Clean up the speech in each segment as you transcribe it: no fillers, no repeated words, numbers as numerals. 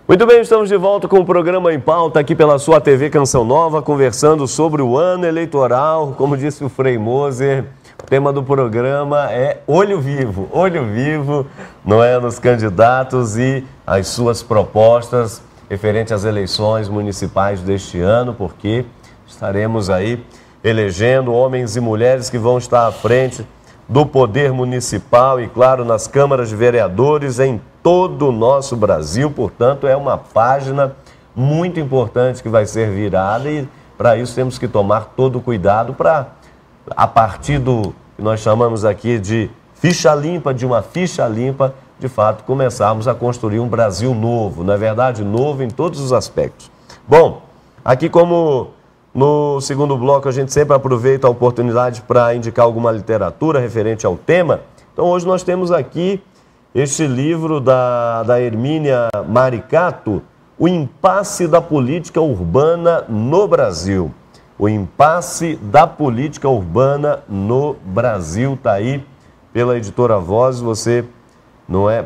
Muito bem, estamos de volta com o programa Em Pauta aqui pela sua TV Canção Nova, conversando sobre o ano eleitoral. Como disse o Frei Moser, o tema do programa é olho vivo, não é, nos candidatos e as suas propostas referente às eleições municipais deste ano, porque estaremos aí elegendo homens e mulheres que vão estar à frente do poder municipal e, claro, nas câmaras de vereadores em todo o nosso Brasil. Portanto, é uma página muito importante que vai ser virada e, para isso, temos que tomar todo o cuidado para, a partir do que nós chamamos aqui de ficha limpa, de fato, começarmos a construir um Brasil novo, não é verdade? Novo em todos os aspectos. Bom, aqui como no segundo bloco a gente sempre aproveita a oportunidade para indicar alguma literatura referente ao tema, então hoje nós temos aqui este livro da Hermínia Maricato, O Impasse da Política Urbana no Brasil. O Impasse da Política Urbana no Brasil, está aí pela editora Voz. Você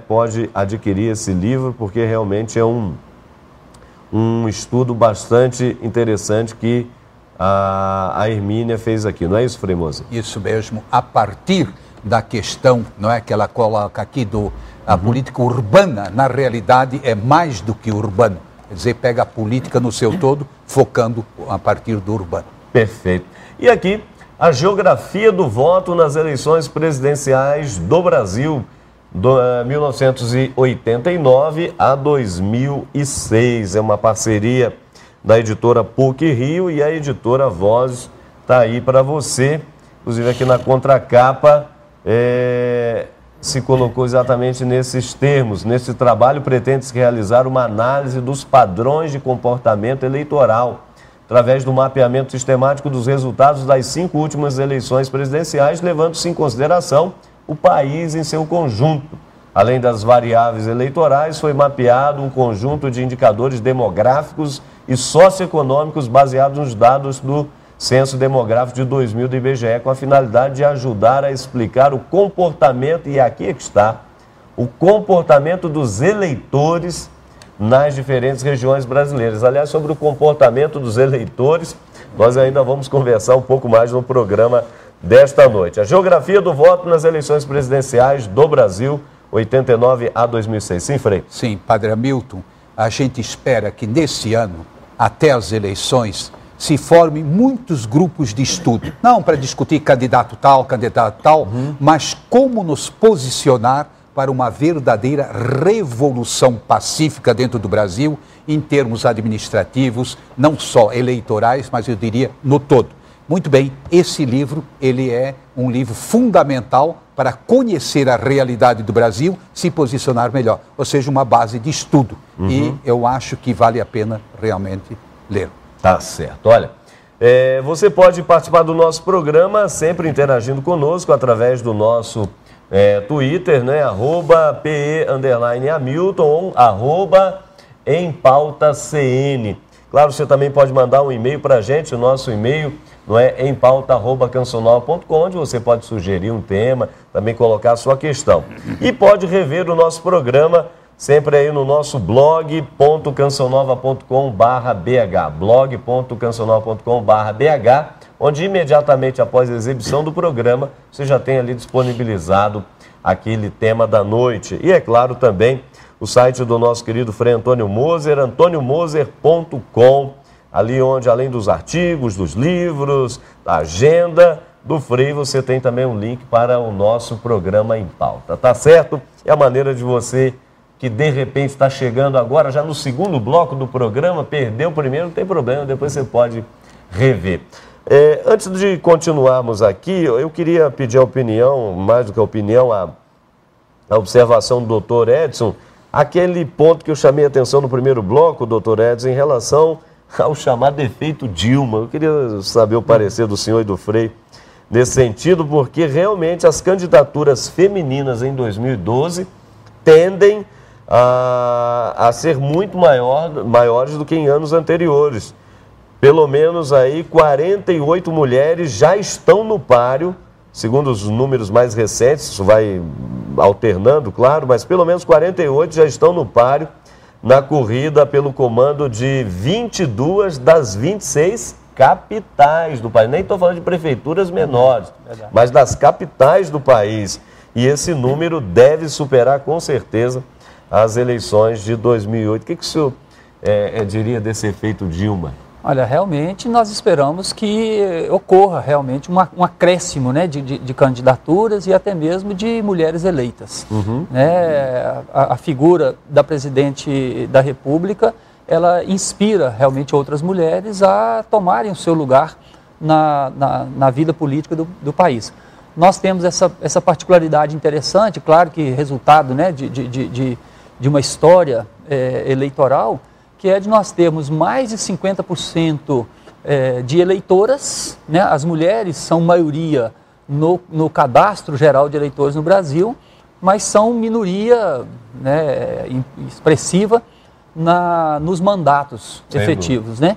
pode adquirir esse livro, porque realmente é um estudo bastante interessante que a Hermínia fez aqui. Não é isso, Frei Moser? Isso mesmo, a partir da questão, não é, que ela coloca aqui a política urbana, na realidade é mais do que urbano. Quer dizer, pega a política no seu todo, focando a partir do urbano. Perfeito. E aqui, a geografia do voto nas eleições presidenciais do Brasil, de 1989 a 2006. É uma parceria da editora PUC-Rio e a editora Voz está aí para você. Inclusive aqui na contracapa se colocou exatamente nesses termos. Nesse trabalho pretende-se realizar uma análise dos padrões de comportamento eleitoral, através do mapeamento sistemático dos resultados das 5 últimas eleições presidenciais, levando-se em consideração o país em seu conjunto. Além das variáveis eleitorais, foi mapeado um conjunto de indicadores demográficos e socioeconômicos baseados nos dados do Censo Demográfico de 2000 do IBGE, com a finalidade de ajudar a explicar o comportamento, e aqui é que está, o comportamento dos eleitores nas diferentes regiões brasileiras. Aliás, sobre o comportamento dos eleitores, nós ainda vamos conversar um pouco mais no programa desta noite. A geografia do voto nas eleições presidenciais do Brasil, 89 a 2006. Sim, Frei? Sim, Padre Hamilton, a gente espera que nesse ano, até as eleições, se formem muitos grupos de estudo, não para discutir candidato tal, mas como nos posicionar para uma verdadeira revolução pacífica dentro do Brasil, em termos administrativos, não só eleitorais, mas eu diria no todo. Muito bem, esse livro, ele é um livro fundamental para conhecer a realidade do Brasil, se posicionar melhor, ou seja, uma base de estudo. E eu acho que vale a pena realmente ler. Tá certo. Olha, você pode participar do nosso programa sempre interagindo conosco através do nosso Twitter, né? @PE_Hamilton, @EmPautaCN. Claro, você também pode mandar um e-mail para a gente, o nosso e-mail não é empauta@cancional.com, onde você pode sugerir um tema, também colocar a sua questão. E pode rever o nosso programa sempre aí no nosso blog.cancionova.com/bh, blog.cancionova.com/bh, onde imediatamente após a exibição do programa, você já tem ali disponibilizado aquele tema da noite. E é claro também o site do nosso querido Frei Antônio Moser, antoniomoser.com, ali onde além dos artigos, dos livros, da agenda do Frei, você tem também um link para o nosso programa Em Pauta, tá certo? É a maneira de você que de repente está chegando agora, já no segundo bloco do programa, perdeu o primeiro, não tem problema, depois você pode rever. Antes de continuarmos aqui, eu queria pedir a opinião, mais do que a opinião, a observação do doutor Edson, aquele ponto que eu chamei a atenção no primeiro bloco, doutor Edson, em relação ao chamado efeito Dilma. Eu queria saber o parecer do senhor e do Frei nesse sentido, porque realmente as candidaturas femininas em 2012 tendem a ser muito maiores do que em anos anteriores. Pelo menos aí 48 mulheres já estão no páreo, segundo os números mais recentes, isso vai alternando, claro, mas pelo menos 48 já estão no páreo na corrida pelo comando de 22 das 26 capitais do país. Nem estou falando de prefeituras menores, mas das capitais do país. E esse número deve superar, com certeza, as eleições de 2008. O que o senhor diria desse efeito Dilma? Olha, realmente nós esperamos que ocorra realmente um acréscimo, né, de candidaturas e até mesmo de mulheres eleitas. A figura da presidente da República, ela inspira realmente outras mulheres a tomarem o seu lugar na vida política do país. Nós temos essa particularidade interessante, claro que resultado, né, de uma história eleitoral, que é de nós termos mais de 50% de eleitoras, né? As mulheres são maioria no cadastro geral de eleitores no Brasil, mas são minoria, né, expressiva nos mandatos efetivos, né?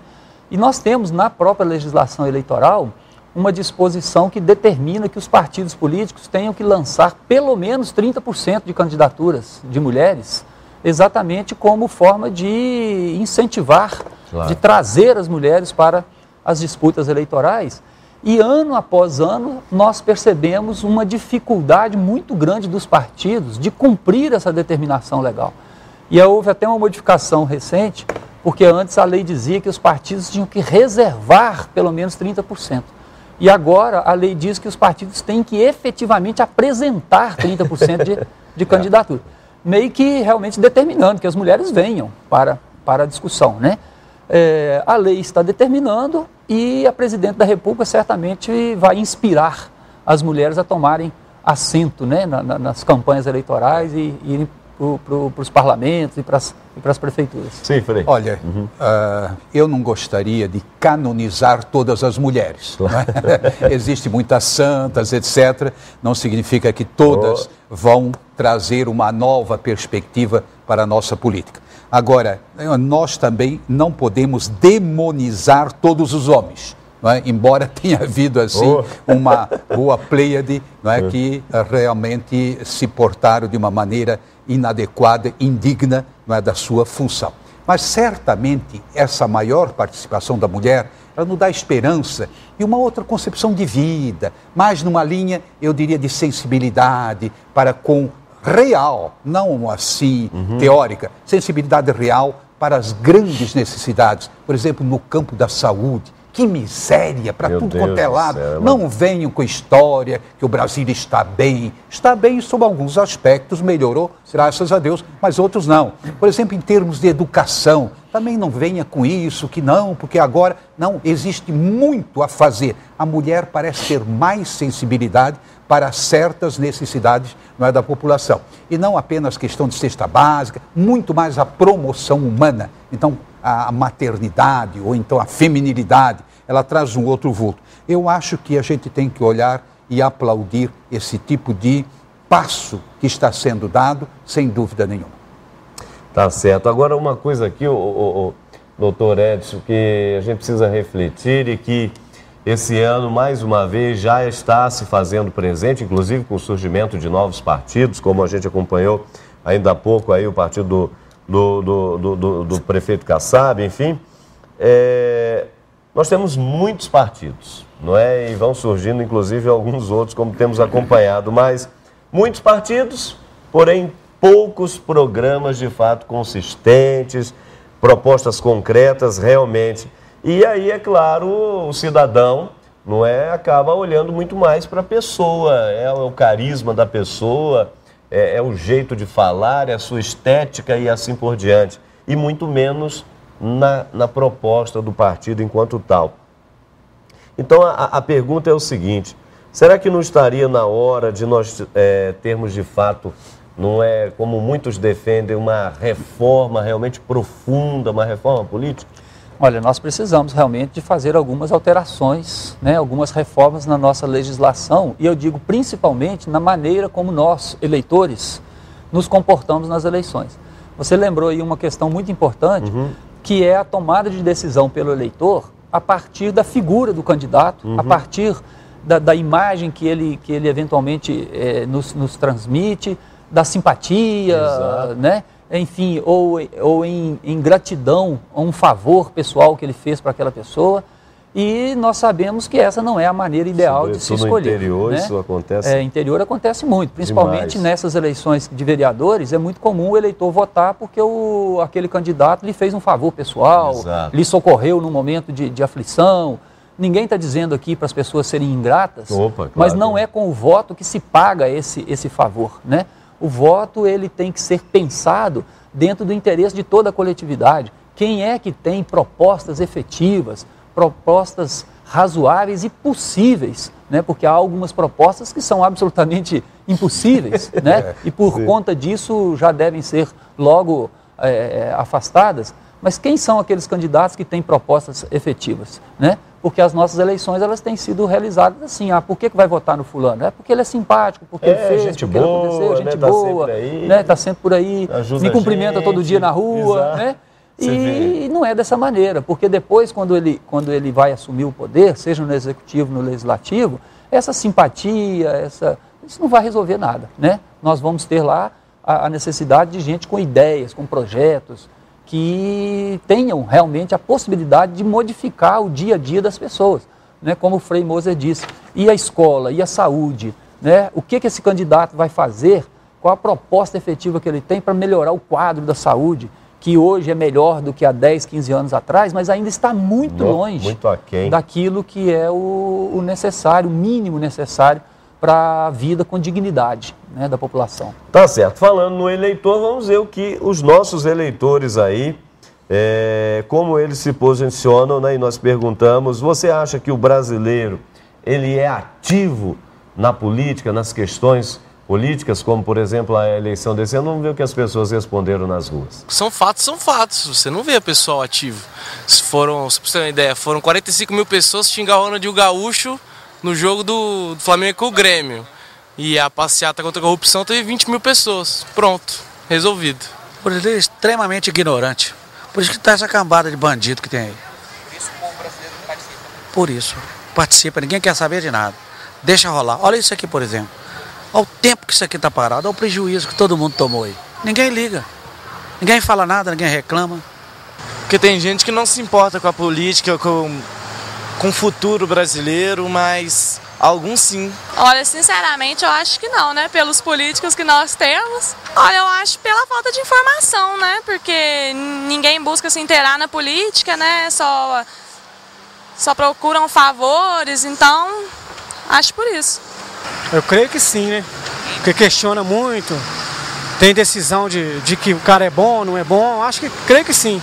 E nós temos na própria legislação eleitoral uma disposição que determina que os partidos políticos tenham que lançar pelo menos 30% de candidaturas de mulheres, exatamente como forma de incentivar, de trazer as mulheres para as disputas eleitorais. E ano após ano nós percebemos uma dificuldade muito grande dos partidos de cumprir essa determinação legal. E houve até uma modificação recente, porque antes a lei dizia que os partidos tinham que reservar pelo menos 30%. E agora a lei diz que os partidos têm que efetivamente apresentar 30% de candidatura. Meio que realmente determinando que as mulheres venham para a discussão, né? A lei está determinando e a presidente da República certamente vai inspirar as mulheres a tomarem assento, né, nas campanhas eleitorais e irem para os parlamentos e para as prefeituras. Sim, Frei. Olha, eu não gostaria de canonizar todas as mulheres. Claro. Né? Existem muitas santas, etc. Não significa que todas vão trazer uma nova perspectiva para a nossa política. Agora, nós também não podemos demonizar todos os homens. Não é? Embora tenha havido assim uma boa pleiade, não é? Que realmente se portaram de uma maneira inadequada, indigna, não é? Da sua função. Mas certamente essa maior participação da mulher, ela nos dá esperança e uma outra concepção de vida, mais numa linha, eu diria, de sensibilidade para com real, não assim teórica, sensibilidade real para as grandes necessidades, por exemplo, no campo da saúde. Que miséria, para tudo quanto é lado. Não venham com história que o Brasil está bem. Está bem sob alguns aspectos, melhorou, graças a Deus, mas outros não. Por exemplo, em termos de educação, também não venha com isso, que não, porque agora, não, existe muito a fazer. A mulher parece ter mais sensibilidade para certas necessidades, não é, da população. E não apenas questão de cesta básica, muito mais a promoção humana. Então, a maternidade ou então a feminilidade, ela traz um outro vulto. Eu acho que a gente tem que olhar e aplaudir esse tipo de passo que está sendo dado, sem dúvida nenhuma. Tá certo. Agora, uma coisa aqui, o doutor Edson, que a gente precisa refletir e que esse ano, mais uma vez, já está se fazendo presente, inclusive com o surgimento de novos partidos, como a gente acompanhou ainda há pouco aí o partido do prefeito Kassab, enfim. Nós temos muitos partidos, não é? E vão surgindo, inclusive, alguns outros, como temos acompanhado, mas muitos partidos, porém poucos programas de fato consistentes, propostas concretas realmente. E aí, é claro, o cidadão, não é, acaba olhando muito mais para a pessoa, é o carisma da pessoa, é o jeito de falar, é a sua estética e assim por diante. E muito menos na proposta do partido enquanto tal. Então, a pergunta é o seguinte: será que não estaria na hora de nós termos de fato, não é, como muitos defendem, uma reforma realmente profunda, uma reforma política? Olha, nós precisamos realmente de fazer algumas alterações, né, algumas reformas na nossa legislação, e eu digo principalmente na maneira como nós, eleitores, nos comportamos nas eleições. Você lembrou aí uma questão muito importante, que é a tomada de decisão pelo eleitor a partir da figura do candidato, a partir da imagem que ele eventualmente nos transmite, da simpatia, né? enfim, ou em gratidão a um favor pessoal que ele fez para aquela pessoa. E nós sabemos que essa não é a maneira ideal de se escolher. No interior, né? isso acontece? Interior acontece muito, principalmente demais. Nessas eleições de vereadores, é muito comum o eleitor votar porque aquele candidato lhe fez um favor pessoal, Exato. lhe socorreu num momento de aflição. Ninguém está dizendo aqui para as pessoas serem ingratas, Claro, mas não é com o voto que se paga esse favor, né? O voto ele tem que ser pensado dentro do interesse de toda a coletividade. Quem é que tem propostas efetivas, propostas razoáveis e possíveis, né? Porque há algumas propostas que são absolutamente impossíveis, né? E por conta disso já devem ser logo afastadas. Mas quem são aqueles candidatos que têm propostas efetivas, né? Porque as nossas eleições elas têm sido realizadas assim. Por que vai votar no fulano? É porque ele é simpático, porque ele fez, gente porque boa, ele aconteceu, gente né? boa, Tá tá sempre por aí, ajuda me cumprimenta a gente, todo dia na rua, exato. né? E não é dessa maneira, porque depois, quando ele vai assumir o poder, seja no executivo, no legislativo, essa simpatia, isso não vai resolver nada, né? Nós vamos ter lá a necessidade de gente com ideias, com projetos, que tenham realmente a possibilidade de modificar o dia a dia das pessoas, né? Como o Frei Moser disse, e a escola, e a saúde, né? O que esse candidato vai fazer, qual a proposta efetiva que ele tem para melhorar o quadro da saúde, que hoje é melhor do que há 10, 15 anos atrás, mas ainda está muito longe muito aquém daquilo que é o necessário, o mínimo necessário para a vida com dignidade, né, da população. Tá certo. Falando no eleitor, vamos ver o que os nossos eleitores aí, como eles se posicionam, né? E nós perguntamos, você acha que o brasileiro, ele é ativo na política, nas questões políticas, como, por exemplo, a eleição desse ano? Vamos ver o que as pessoas responderam nas ruas. São fatos. Você não vê pessoal ativo. Se pra você ter uma ideia, foram 45 mil pessoas xingar o Ronaldinho Gaúcho no jogo do Flamengo com o Grêmio. E a passeata contra a corrupção teve 20 mil pessoas. Pronto, resolvido. O brasileiro é extremamente ignorante. Por isso que está essa cambada de bandido que tem aí. Por isso o povo brasileiro não participa. Por isso. Participa, ninguém quer saber de nada. Deixa rolar. Olha isso aqui, por exemplo. Olha o tempo que isso aqui está parado, olha o prejuízo que todo mundo tomou aí. Ninguém liga. Ninguém fala nada, ninguém reclama. Porque tem gente que não se importa com a política, com o futuro brasileiro, mas alguns sim. Olha, sinceramente, eu acho que não, né? Pelos políticos que nós temos. Olha, eu acho pela falta de informação, né? Porque ninguém busca se inteirar na política, né? Só procuram favores, então acho por isso. Eu creio que sim, né? Porque questiona muito, tem decisão de que o cara é bom, não é bom, creio que sim.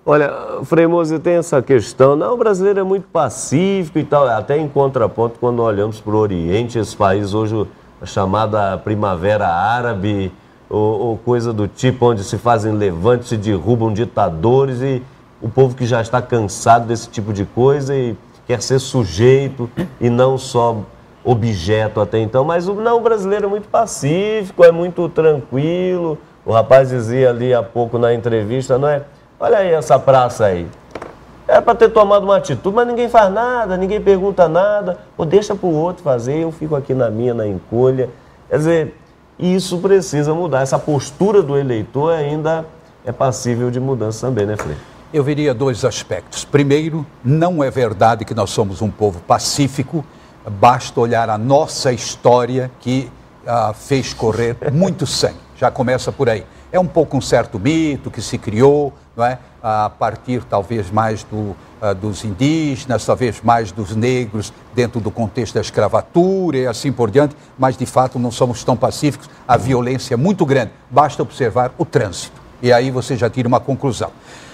Olha, Frei Moser, tem essa questão, o brasileiro é muito pacífico e tal, até em contraponto quando olhamos para o Oriente, esse país hoje, a chamada Primavera Árabe, ou coisa do tipo, onde se fazem levantes, se derrubam ditadores, e o povo que já está cansado desse tipo de coisa e quer ser sujeito e não só objeto até então, mas o brasileiro é muito pacífico, é muito tranquilo. O rapaz dizia ali há pouco na entrevista, não é? Olha aí essa praça aí. Era para ter tomado uma atitude, mas ninguém faz nada, ninguém pergunta nada, ou deixa para o outro fazer, eu fico aqui na minha, na encolha. Quer dizer, isso precisa mudar. Essa postura do eleitor ainda é passível de mudança também, né, Frei? Eu veria dois aspectos. Primeiro, não é verdade que nós somos um povo pacífico. Basta olhar a nossa história que fez correr muito sangue. Já começa por aí. É um pouco um certo mito que se criou, não é? A partir talvez mais dos indígenas, talvez mais dos negros, dentro do contexto da escravatura e assim por diante, mas de fato não somos tão pacíficos, a violência é muito grande. Basta observar o trânsito e aí você já tira uma conclusão.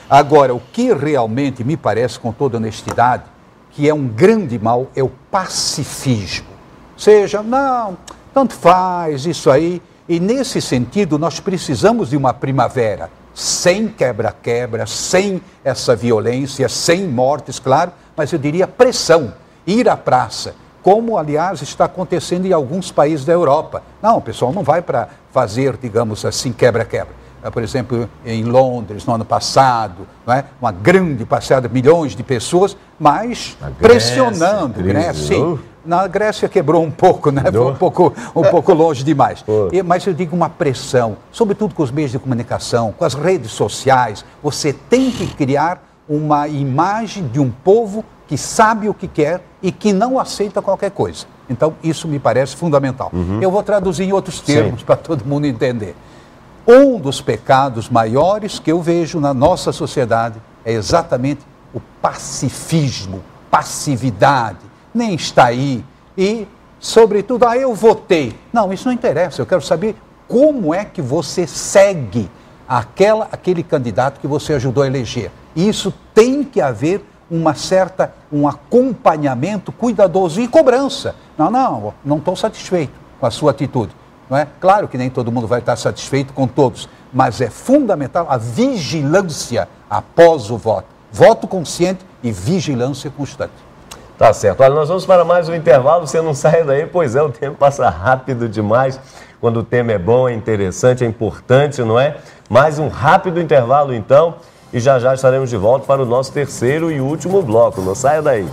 Agora, o que realmente me parece, com toda honestidade, que é um grande mal, é o pacifismo. Seja, não, tanto faz isso aí. E nesse sentido, nós precisamos de uma primavera sem quebra-quebra, sem essa violência, sem mortes, claro, mas eu diria pressão, ir à praça, como, aliás, está acontecendo em alguns países da Europa. Não, o pessoal não vai para fazer, digamos assim, quebra-quebra. Por exemplo, em Londres, no ano passado, não é? Uma grande passeada, milhões de pessoas, mas pressionando, né? Sim, Na Grécia quebrou um pouco, né? Foi um pouco longe demais. Mas eu digo uma pressão, sobretudo com os meios de comunicação, com as redes sociais. Você tem que criar uma imagem de um povo que sabe o que quer e que não aceita qualquer coisa. Então, isso me parece fundamental. Eu vou traduzir em outros termos para todo mundo entender. Um dos pecados maiores que eu vejo na nossa sociedade é exatamente o pacifismo, passividade, nem está aí. E, sobretudo, eu votei. Não, isso não interessa. Eu quero saber como é que você segue aquele candidato que você ajudou a eleger. E isso tem que haver um acompanhamento cuidadoso e cobrança. Não estou satisfeito com a sua atitude. Não é? Claro que nem todo mundo vai estar satisfeito com todos, mas é fundamental a vigilância após o voto. Voto consciente e vigilância constante. Tá certo. Olha, nós vamos para mais um intervalo. Você não sai daí, pois é, o tempo passa rápido demais. Quando o tema é bom, é interessante, é importante, não é? Mais um rápido intervalo, então, e já estaremos de volta para o nosso terceiro e último bloco. Não saia daí.